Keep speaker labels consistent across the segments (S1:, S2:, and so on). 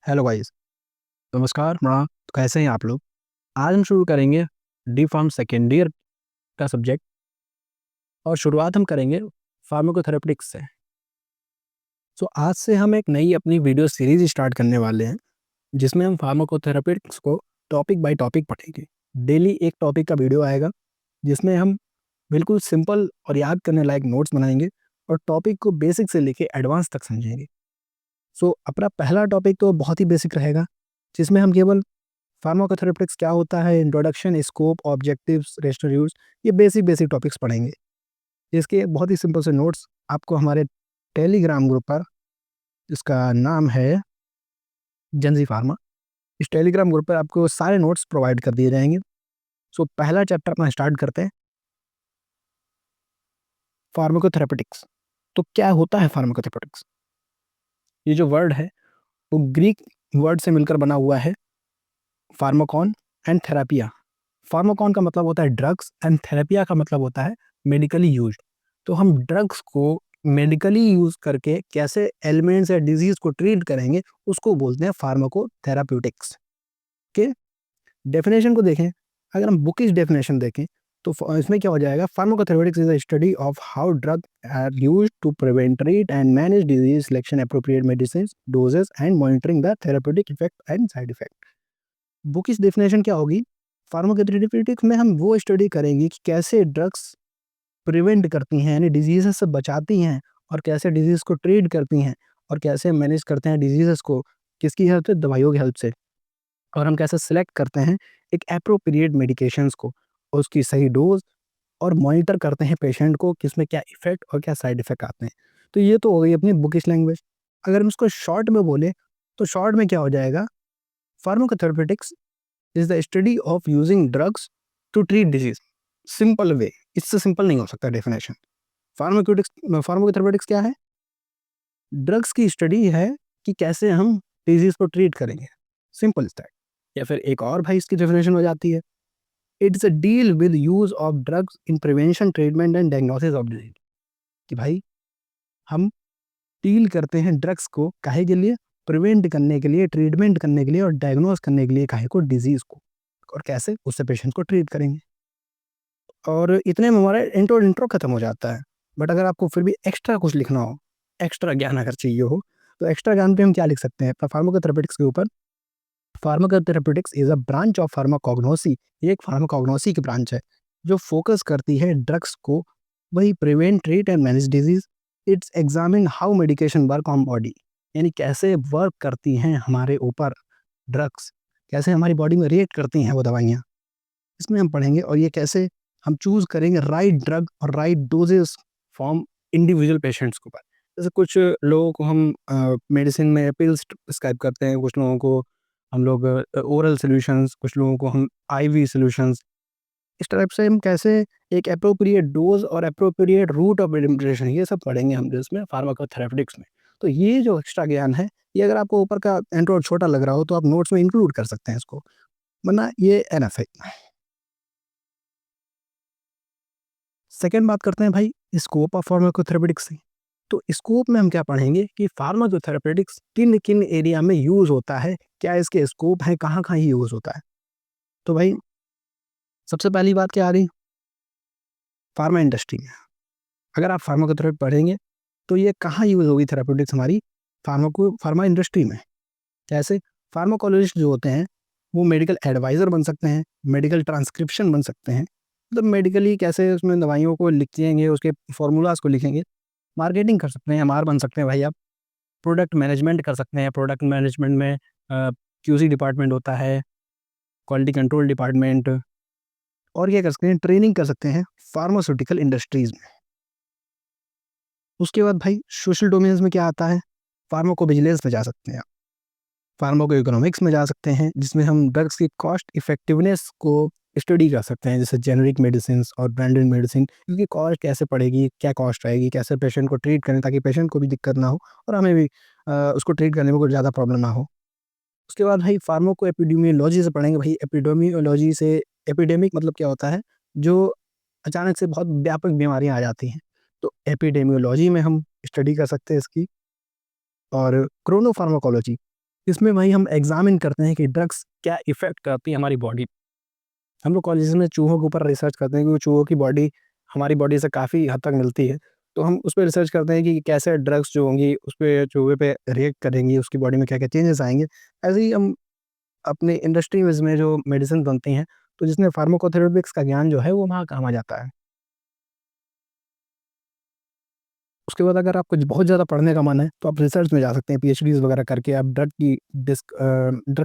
S1: Hello guys. नमस्कार प्रणाम। तो कैसे हैं आप लोग? आज हम शुरू करेंगे डी फार्म सेकेंड ईयर का सब्जेक्ट और शुरुआत हम करेंगे फार्माकोथेरेपेटिक्स से। तो आज से हम एक नई अपनी वीडियो सीरीज स्टार्ट करने वाले हैं जिसमें हम फार्माकोथेरेपेटिक्स को टॉपिक बाय टॉपिक पढ़ेंगे। डेली एक टॉपिक का वीडियो आएगा जिसमें हम बिल्कुल सिंपल और याद करने लायक नोट्स बनाएंगे और टॉपिक को बेसिक से लेके एडवांस तक समझेंगे। सो अपना पहला टॉपिक तो बहुत ही बेसिक रहेगा जिसमें हम केवल फार्माकोथेरेपेटिक्स क्या होता है, introduction, scope, objectives, rational use, ये बेसिक बेसिक टॉपिक्स पढ़ेंगे। इसके बहुत ही सिंपल से नोट्स आपको हमारे टेलीग्राम ग्रुप पर, जिसका नाम है जनजी फार्मा, इस टेलीग्राम ग्रुप पर आपको सारे नोट्स प्रोवाइड कर दिए जाएंगे। सो पहला चैप्टर अपना स्टार्ट करते हैं, फार्माकोथेरेपेटिक्स। तो क्या होता है फार्माकोथेरेपेटिक्स? ये जो वर्ड है वो ग्रीक वर्ड से मिलकर बना हुआ है, फार्माकॉन एंड थेरापिया। फार्माकॉन का मतलब होता है ड्रग्स एंड थेरेपिया का मतलब होता है मेडिकली यूज। तो हम ड्रग्स को मेडिकली यूज करके कैसे एलिमेंट्स या डिजीज को ट्रीट करेंगे उसको बोलते हैं फार्माकोथेराप्यूटिक्स के। डेफिनेशन को देखें, अगर हम बुकिश डेफिनेशन देखें तो इसमें क्या हो जाएगा, pharmacotherapeutics is a study of how drug are used to prevent, treat and manage disease, selection appropriate medicine doses and monitoring the therapeutic effect and side effect. Bookish definition क्या होगी, फार्माकोथेरेपेटिक्स में हम वो स्टडी करेंगे कि कैसे ड्रग्स प्रिवेंट करती हैं यानी डिजीज़ से बचाती हैं, और कैसे डिजीज़ को ट्रीट करती हैं, और कैसे मैनेज करते हैं डिजीज़ को, किसकी हेल्प से, दवाइयों की हेल्प से, और हम कैसे सिलेक्ट करते हैं एक एप्रोप्रिएट मेडिकेशंस को, उसकी सही डोज, और मॉनिटर करते हैं पेशेंट को किसमें क्या इफेक्ट और क्या साइड इफेक्ट आते हैं। तो ये तो हो गई अपनी बुकिश लैंग्वेज। अगर हम इसको शॉर्ट में बोले तो शॉर्ट में क्या हो जाएगा, pharmacotherapeutics is the study of using drugs to treat disease. Simple way, इससे सिंपल नहीं हो सकता डेफिनेशन। फार्माकोथेरेपेटिक्स क्या है? ड्रग्स की स्टडी है कि कैसे हम डिजीज को ट्रीट करेंगे, सिंपल इज दैट। या फिर एक और भाई इसकी डेफिनेशन हो जाती है, it's a deal with use of drugs in prevention, treatment and diagnosis of disease. कि भाई हम डील करते हैं ड्रग्स को काहे के लिए, प्रिवेंट करने के लिए, ट्रीटमेंट करने के लिए और डायग्नोस करने के लिए काहे को, डिजीज को, और कैसे उससे पेशेंट को ट्रीट करेंगे। और इतने में हमारा इंट्रो इंट्रो खत्म हो जाता है। बट अगर आपको फिर भी एक्स्ट्रा कुछ लिखना हो, एक्स्ट्रा ज्ञान अगर चाहिए हो, तो एक्स्ट्रा ज्ञान पे हम क्या लिख सकते हैं अपना फार्माकोथेरेपेटिक्स के ऊपर। Pharmacotherapeutics is a branch of pharmacognosy. ये एक फार्माकोग्नोसी की ब्रांच है जो फोकस करती है ड्रग्स को, वही prevent, treat and manage disease. It's examine how medication work on body, यानी कैसे वर्क करती हैं हमारे ऊपर ड्रग्स, कैसे हमारी बॉडी में रिएक्ट करती हैं वो दवाइयाँ, इसमें हम पढ़ेंगे। और ये कैसे हम चूज करेंगे राइट ड्रग और right doses form individual patients के ऊपर। जैसे कुछ लोगों को हम मेडिसिन में पिल्स प्रिस्क्राइब करते हैं, कुछ लोगों को हम लोग ओरल सॉल्यूशंस, कुछ लोगों को हम आईवी सॉल्यूशंस। इस टाइप से हम कैसे एक एप्रोप्रिएट डोज और एप्रोप्रिएट रूट ऑफ एडमिनिस्ट्रेशन, ये सब पढ़ेंगे हम इसमें फार्माकोथेरेपेटिक्स में। तो ये जो एक्स्ट्रा ज्ञान है, ये अगर आपको ऊपर का इंट्रो छोटा लग रहा हो तो आप नोट्स में इंक्लूड कर सकते हैं इसको, वरना ये एनफ है। सेकंड बात करते हैं भाई स्कोप ऑफ फार्माकोथेरेपेटिक्स से। तो स्कोप में हम क्या पढ़ेंगे कि फार्माकोथेरेपेटिक्स किन किन एरिया में यूज होता है, क्या इसके स्कोप है, कहाँ कहाँ ये यूज होता है। तो भाई सबसे पहली बात क्या आ रही, फार्मा इंडस्ट्री में। अगर आप फार्माकोथेरेपी पढ़ेंगे तो ये कहाँ यूज होगी थेरेपेटिक्स हमारी, फार्मा इंडस्ट्री में। जैसे फार्माकोलॉजिस्ट जो होते हैं वो मेडिकल एडवाइज़र बन सकते हैं, मेडिकल ट्रांसक्रिप्शन बन सकते हैं, मतलब मेडिकली कैसे उसमें दवाइयों को लिखेंगे, उसके फार्मूलाज को लिखेंगे। मार्केटिंग कर सकते हैं, एमआर बन सकते हैं भाई आप। प्रोडक्ट मैनेजमेंट कर सकते हैं, प्रोडक्ट मैनेजमेंट में क्यूसी डिपार्टमेंट होता है, क्वालिटी कंट्रोल डिपार्टमेंट। और क्या कर सकते हैं, ट्रेनिंग कर सकते हैं फार्मास्यूटिकल इंडस्ट्रीज में। उसके बाद भाई सोशल डोमेन्स में क्या आता है, फार्माको विजिलेंस में जा सकते हैं, फार्माको इकोनॉमिक्स में जा सकते हैं, जिसमें हम ड्रग्स की कॉस्ट इफेक्टिवनेस को स्टडी कर सकते हैं, जैसे जेनरिक मेडिसिन और ब्रांडेड मेडिसिन, क्योंकि कॉस्ट कैसे पड़ेगी, क्या कॉस्ट आएगी, कैसे पेशेंट को ट्रीट करें ताकि पेशेंट को भी दिक्कत ना हो और हमें भी उसको ट्रीट करने में कोई ज़्यादा प्रॉब्लम ना हो। उसके बाद भाई फार्माको एपिडेमियोलॉजी से पढ़ेंगे भाई। एपिडेमियोलॉजी से, एपिडेमिक मतलब क्या होता है, जो अचानक से बहुत व्यापक बीमारियां आ जाती हैं, तो एपिडेमियोलॉजी में हम स्टडी कर सकते हैं इसकी। और क्रोनोफार्माकोलॉजी, इसमें वही हम एग्जामिन करते हैं कि ड्रग्स क्या इफेक्ट करती है हमारी बॉडी। हम लोग कॉलेज में चूहों के ऊपर रिसर्च करते हैं कि वो चूहों की बॉडी हमारी बॉडी से काफ़ी हद तक मिलती है, तो हम उस पर रिसर्च करते हैं कि कैसे ड्रग्स जो होंगी उस पर चूहे पे रिएक्ट करेंगी, उसकी बॉडी में क्या क्या चेंजेस आएंगे। ऐसे ही हम अपने इंडस्ट्रीज में जो मेडिसिन बनती हैं, तो जिसमें फार्माकोथेरेपिक्स का ज्ञान जो है वो वहाँ काम आ जाता है। उसके बाद अगर आपको बहुत ज़्यादा पढ़ने का मन है तो आप रिसर्च में जा सकते हैं, पीएचडीज़ वगैरह करके आप ड्रग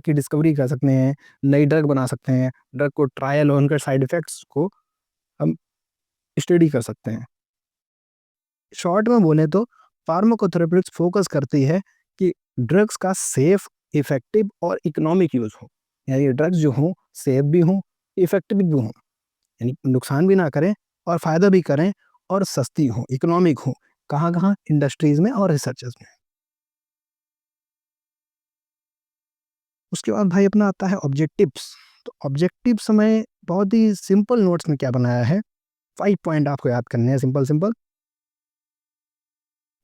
S1: की डिस्कवरी कर सकते हैं, नई ड्रग बना सकते हैं, ड्रग को ट्रायल और उनके साइड इफ़ेक्ट्स को हम स्टडी कर सकते हैं। शॉर्ट में बोले तो फार्माकोथेरेपिक्स फोकस करती है कि ड्रग्स का सेफ, इफ़ेक्टिव और इकोनॉमिक यूज़ हो। यानी ड्रग्स जो हों सेफ भी हों, इफ़ेक्टिव भी हों, यानी नुकसान भी ना करें और फ़ायदा भी करें और सस्ती हों, इकोनॉमिक हों। कहाँ-कहाँ? इंडस्ट्रीज़ में और रिसर्चेज़ में। उसके बाद भाई अपना आता है ऑब्जेक्टिव्स। तो ऑब्जेक्टिव्स में बहुत ही सिंपल नोट्स में क्या बनाया है, 5 पॉइंट आपको याद करने हैं सिंपल-सिंपल।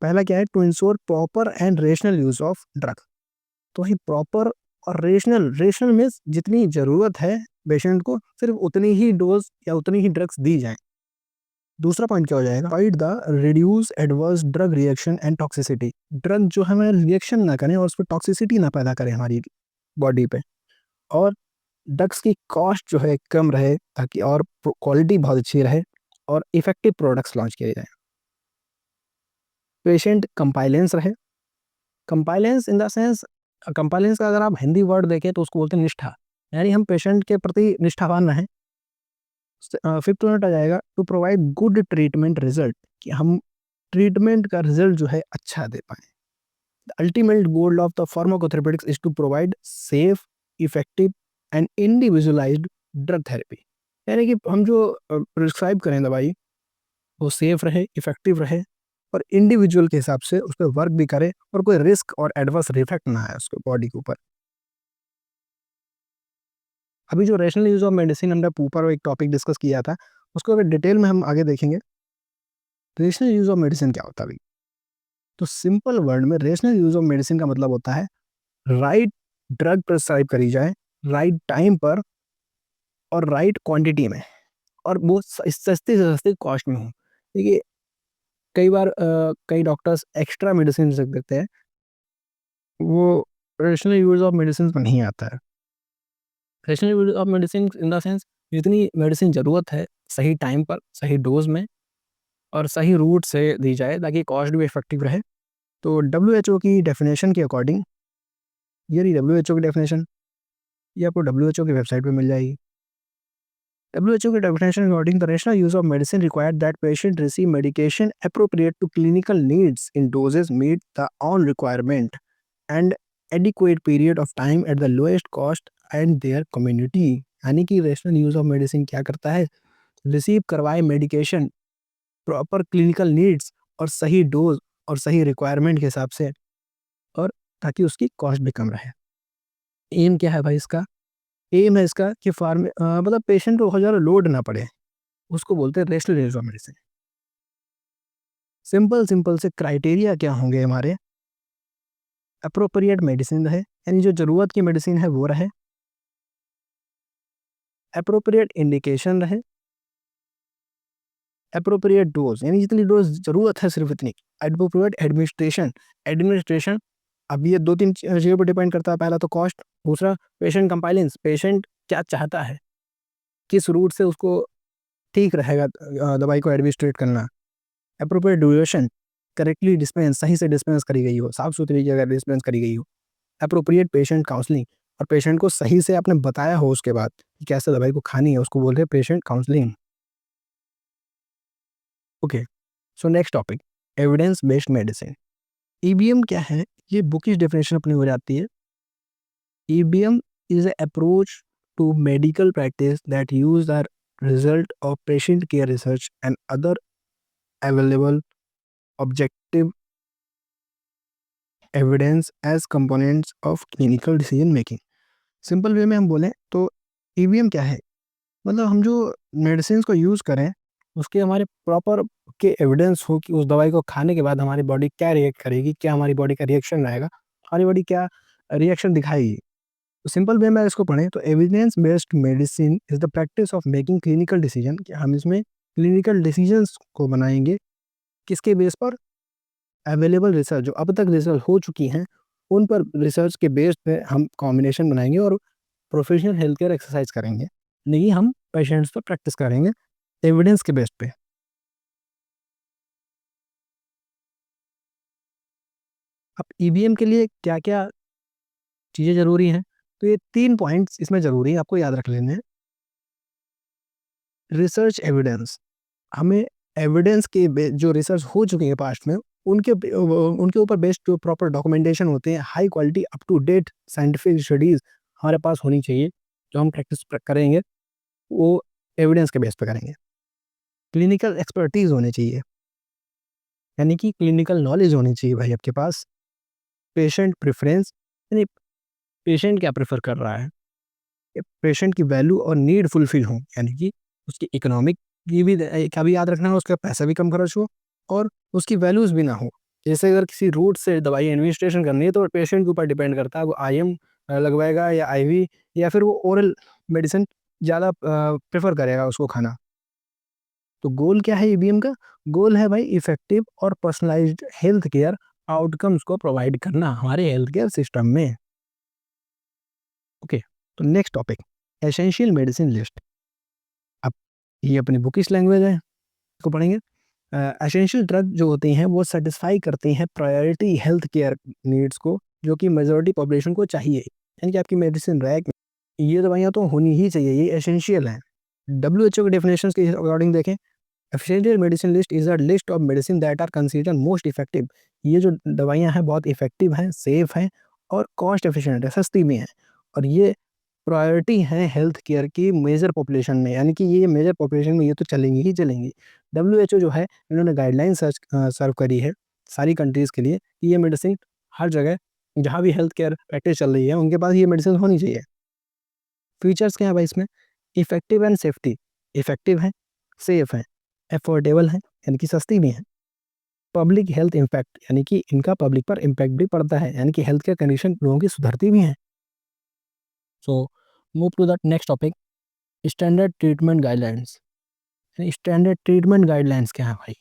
S1: पहला क्या है, to ensure proper and rational use of drug. तो ये प्रॉपर और रेशनल मीन्स जितनी ज़रूरत है पेशेंट को सिर्फ उतनी ही डोज़ या उतनी ही ड्रग्स दी जाएँ। दूसरा पॉइंट क्या हो जाएगा, avoid the reduce adverse drug reaction and toxicity. Drug जो है हमें रिएक्शन ना करें और उस पे टॉक्सिसिटी ना पैदा करें हमारी बॉडी पे। और ड्रग्स की कॉस्ट जो है कम रहे ताकि और क्वालिटी बहुत अच्छी रहे और इफेक्टिव प्रोडक्ट्स लॉन्च किए जाएँ। पेशेंट कंप्लायंस रहे। Compliance in the sense, compliance का अगर आप हिंदी वर्ड देखें तो उसको बोलते हैं निष्ठा। यानी हम पेशेंट के प्रति निष्ठावान रहें। फिफ्थ पॉइंट आ जाएगा, to provide good treatment result, कि हम ट्रीटमेंट का रिजल्ट जो है अच्छा दे पाएँ। The ultimate goal of the pharmacotherapeutics is to provide safe, effective and individualised drug therapy. यानी कि हम जो प्रिस्क्राइब करें दवाई वो सेफ रहे, इफेक्टिव रहे और इंडिविजुअल के हिसाब से उस पर वर्क भी करे और कोई रिस्क और एडवर्स इफेक्ट ना आए उसके बॉडी के ऊपर। अभी जो रैशनल यूज ऑफ मेडिसिन हमने ऊपर एक टॉपिक डिस्कस किया था, उसको अगर डिटेल में हम आगे देखेंगे। रैशनल यूज ऑफ मेडिसिन क्या होता है भाई? तो सिंपल वर्ड में रैशनल यूज ऑफ मेडिसिन का मतलब होता है राइट ड्रग प्रिस्क्राइब करी जाए राइट टाइम पर और राइट क्वांटिटी में और वो सस्ते से सस्ते कॉस्ट में हो। देखिए कई बार कई डॉक्टर्स एक्स्ट्रा मेडिसिन लिख देते हैं, वो रैशनल यूज ऑफ मेडिसिन में नहीं आता है। Rational use of medicine in the sense जितनी मेडिसिन ज़रूरत है सही टाइम पर, सही डोज में और सही रूट से दी जाए ताकि कॉस्ट भी इफेक्टिव रहे। तो डब्ल्यूएचओ की डेफिनेशन के अकॉर्डिंग, ये रही डब्ल्यूएचओ की डेफिनेशन, ये आपको डब्ल्यूएचओ की वेबसाइट पे मिल जाएगी। डब्ल्यूएचओ की definition according the rational use of medicine required that patient receive medication appropriate to clinical needs in doses meet the own requirement and adequate period of time at the lowest cost and their community. यानी कि rational use of medicine क्या करता है, receive करवाए medication proper clinical needs और सही dose और सही रिक्वायरमेंट के हिसाब से, और ताकि उसकी कॉस्ट भी कम रहे। एम क्या है भाई इसका, एम है इसका कि मतलब पेशेंट को बहुत ज़्यादा लोड ना पड़े, उसको बोलते हैं rational use of medicine. Simple simple से क्राइटेरिया क्या होंगे हमारे, अप्रोप्रिएट मेडिसिन रहे यानी जो ज़रूरत की मेडिसिन है वो रहे, अप्रोप्रिएट इंडिकेशन रहे, अप्रोप्रिएट डोज यानी जितनी डोज ज़रूरत है सिर्फ इतनी, अप्रोप्रिएट एडमिनिस्ट्रेशन, एडमिनिस्ट्रेशन अब ये 2-3 चीज़ों पर डिपेंड करता है। पहला तो कॉस्ट, दूसरा पेशेंट कंप्लायंस, पेशेंट क्या चाहता है, किस रूट से उसको ठीक रहेगा दवाई को एडमिनिस्ट्रेट करना, एप्रोप्रिएट ड्यूरेशन, करेक्टली डिस्पेंस, सही से डिस्पेंस करी गई हो, साफ-सुथरी जगह डिस्पेंस करी गई हो, एप्रोप्रिएट पेशेंट काउंसलिंग और पेशेंट को सही से आपने बताया हो उसके बाद कि कैसे दवाई को खानी है, उसको बोल रहे हैं patient counselling. Okay, so next topic, evidence based medicine. EBM क्या है, ये बुकिश डेफिनेशन अपनी हो जाती है। EBM is a approach to medical practice that use the result of patient care research and other available objective evidence as components of clinical decision making। Simple way में हम बोलें तो ईवीएम क्या है, मतलब हम जो मेडिसिन को यूज़ करें उसके हमारे प्रॉपर के एविडेंस हो कि उस दवाई को खाने के बाद हमारी बॉडी क्या रिएक्ट करेगी, क्या हमारी बॉडी का रिएक्शन रहेगा, हमारी बॉडी क्या रिएक्शन दिखाएगी। तो सिंपल वे में इसको पढ़ें तो evidence based medicine is the practice of making clinical decision, कि हम इसमें क्लिनिकल डिसीजंस को बनाएंगे किसके बेस पर, अवेलेबल रिसर्च जो अब तक रिसर्च हो चुकी हैं उन पर रिसर्च के बेस पे हम कॉम्बिनेशन बनाएंगे और प्रोफेशनल हेल्थ केयर एक्सरसाइज करेंगे, नहीं हम पेशेंट्स पर प्रैक्टिस करेंगे एविडेंस के बेस पे। अब ईबीएम के लिए क्या क्या चीज़ें ज़रूरी हैं, तो ये 3 पॉइंट्स इसमें ज़रूरी है, आपको याद रख लेने हैं। रिसर्च एविडेंस, हमें एविडेंस के जो रिसर्च हो चुकी है पास्ट में उनके ऊपर बेस्ड जो प्रॉपर डॉक्यूमेंटेशन होते हैं, high quality up to date scientific studies हमारे पास होनी चाहिए। जो हम प्रैक्टिस करेंगे वो एविडेंस के बेस पे करेंगे। क्लिनिकल एक्सपर्टीज होनी चाहिए, यानी कि क्लिनिकल नॉलेज होनी चाहिए भाई आपके पास। पेशेंट प्रेफरेंस, यानी पेशेंट क्या प्रेफर कर रहा है, पेशेंट की वैल्यू और नीड फुलफिल हो, यानी कि उसकी इकोनॉमिक की भी का भी याद रखना है, उसका पैसा भी कम खर्च हो और उसकी वैल्यूज़ भी ना हो। जैसे अगर किसी रूट से दवाई एडमिनिस्ट्रेशन करनी है तो पेशेंट के ऊपर डिपेंड करता है, वो आईएम लगवाएगा या आईवी, या फिर वो ओरल मेडिसिन ज़्यादा प्रेफर करेगा उसको खाना। तो गोल क्या है ईबीएम का, गोल है भाई इफेक्टिव और पर्सनलाइज्ड हेल्थ केयर आउटकम्स को प्रोवाइड करना हमारे हेल्थ केयर सिस्टम में। ओके, तो next topic essential medicine list. अब ये अपनी बुकिश लैंग्वेज है, इसको पढ़ेंगे। एसेंशियल ड्रग जो होते हैं वो सेटिस्फाई करते हैं प्रायोरिटी हेल्थ केयर नीड्स को, जो कि मेजॉरिटी पॉपुलेशन को चाहिए, यानी कि आपकी मेडिसिन रैक में ये दवाइयाँ तो होनी ही चाहिए, ये एसेंशियल हैं। डब्ल्यूएचओ के डेफिनेशन के अकॉर्डिंग देखें, essential medicine list is a list of medicine that are consider most effective. ये जो दवाइयाँ हैं बहुत इफेक्टिव हैं, सेफ हैं और कॉस्ट एफिशिएंट है, सस्ती भी हैं, और ये प्रायोरिटी है हेल्थ केयर की मेजर पॉपुलेशन में, यानी कि ये मेजर पॉपुलेशन में ये तो चलेंगी ही चलेंगी। डब्ल्यूएचओ जो है इन्होंने गाइडलाइन सर्व करी है सारी कंट्रीज़ के लिए कि ये मेडिसिन हर जगह जहाँ भी हेल्थ केयर प्रैक्टिस चल रही है उनके पास ये मेडिसिन होनी चाहिए। फीचर्स क्या है भाई इसमें, इफेक्टिव एंड सेफ्टी, इफेक्टिव है, सेफ है, अफोर्डेबल है यानी कि सस्ती भी है, पब्लिक हेल्थ इम्पैक्ट यानी कि इनका पब्लिक पर इम्पैक्ट भी पड़ता है, यानी कि हेल्थ केयर कंडीशन लोगों की सुधरती भी हैं। So move to the next topic, standard treatment guidelines. Standard treatment guidelines क्या है भाई,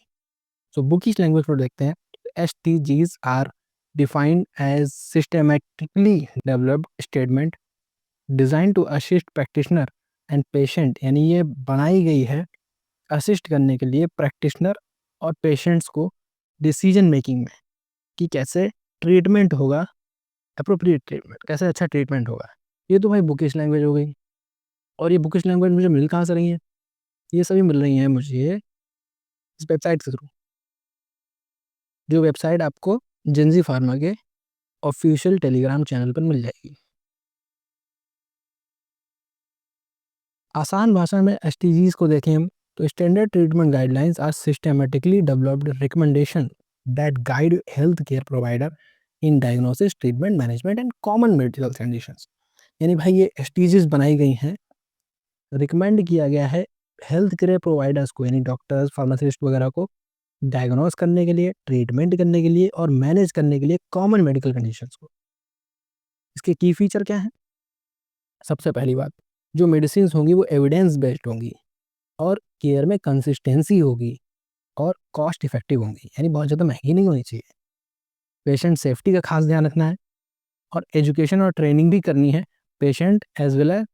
S1: सो बुकिश लैंग्वेज पर देखते हैं। STGs are defined as systematically developed statement design to assist practitioner and patient, यानी ये बनाई गई है असिस्ट करने के लिए प्रैक्टिशनर और पेशेंट्स को डिसीजन मेकिंग में, कि कैसे ट्रीटमेंट होगा, अप्रोप्रिएट ट्रीटमेंट, कैसे अच्छा ट्रीटमेंट होगा। ये तो भाई बुकिश लैंग्वेज हो गई। और ये बुकिश लैंग्वेज मुझे मिल कहाँ से रही है, ये सभी मिल रही हैं मुझे इस वेबसाइट के थ्रू, जो वेबसाइट आपको जेंजी फार्मा के ऑफिशियल टेलीग्राम चैनल पर मिल जाएगी। आसान भाषा में एसटीजीज को देखें हम तो standard treatment guidelines are systematically developed recommendation that guide health care provider in diagnosis treatment management and common medical conditions. यानी भाई ये एसटीजीज बनाई गई हैं, रिकमेंड किया गया है हेल्थ केयर प्रोवाइडर्स को, यानी डॉक्टर्स फार्मासिस्ट वगैरह को डायग्नोस करने के लिए, ट्रीटमेंट करने के लिए और मैनेज करने के लिए कॉमन मेडिकल कंडीशंस को। इसके की फीचर क्या है, सबसे पहली बात, जो मेडिसिन होंगी वो एविडेंस बेस्ड होंगी और केयर में कंसिस्टेंसी होगी और कॉस्ट इफेक्टिव होंगी, यानी बहुत ज़्यादा महंगी नहीं होनी चाहिए। पेशेंट सेफ्टी का खास ध्यान रखना है और एजुकेशन और ट्रेनिंग भी करनी है patient as well as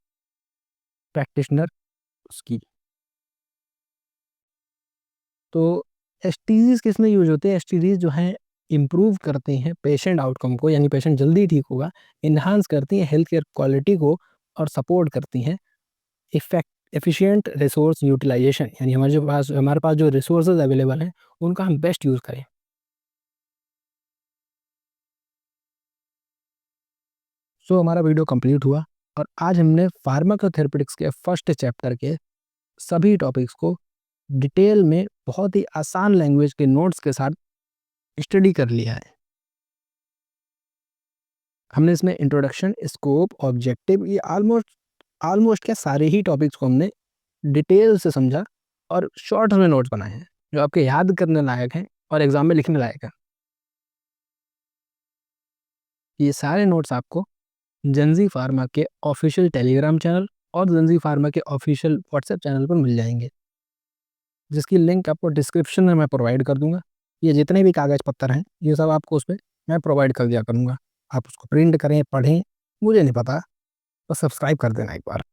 S1: practitioner उसकी। तो एसटीजीज किस में यूज होते हैं, एसटीजीज जो हैं इम्प्रूव करते हैं पेशेंट आउटकम को, यानी पेशेंट जल्दी ठीक होगा, इन्हांस करती हैं हेल्थ केयर क्वालिटी को और सपोर्ट करती हैं एफिशिएंट रिसोर्स यूटिलाइजेशन, यानी हमारे पास जो रिसोर्सेज अवेलेबल हैं उनका हम बेस्ट यूज़ करें। सो हमारा वीडियो कंप्लीट हुआ और आज हमने फार्माकोथेरेपेटिक्स के फर्स्ट चैप्टर के सभी टॉपिक्स को डिटेल में बहुत ही आसान लैंग्वेज के नोट्स के साथ स्टडी कर लिया है। हमने इसमें इंट्रोडक्शन, स्कोप, ऑब्जेक्टिव, ये ऑलमोस्ट ऑलमोस्ट क्या सारे ही टॉपिक्स को हमने डिटेल से समझा और शॉर्ट में नोट्स बनाए हैं जो आपके याद करने लायक हैं और एग्जाम में लिखने लायक है। ये सारे नोट्स आपको जंजी फार्मा के ऑफिशियल टेलीग्राम चैनल और जंजी फार्मा के ऑफिशियल व्हाट्सएप चैनल पर मिल जाएंगे, जिसकी लिंक आपको डिस्क्रिप्शन में मैं प्रोवाइड कर दूंगा। ये जितने भी कागज़ पत्तर हैं ये सब आपको उस पर मैं प्रोवाइड कर दिया करूँगा। आप उसको प्रिंट करें, पढ़ें, मुझे नहीं पता, बस सब्सक्राइब कर देना एक बार।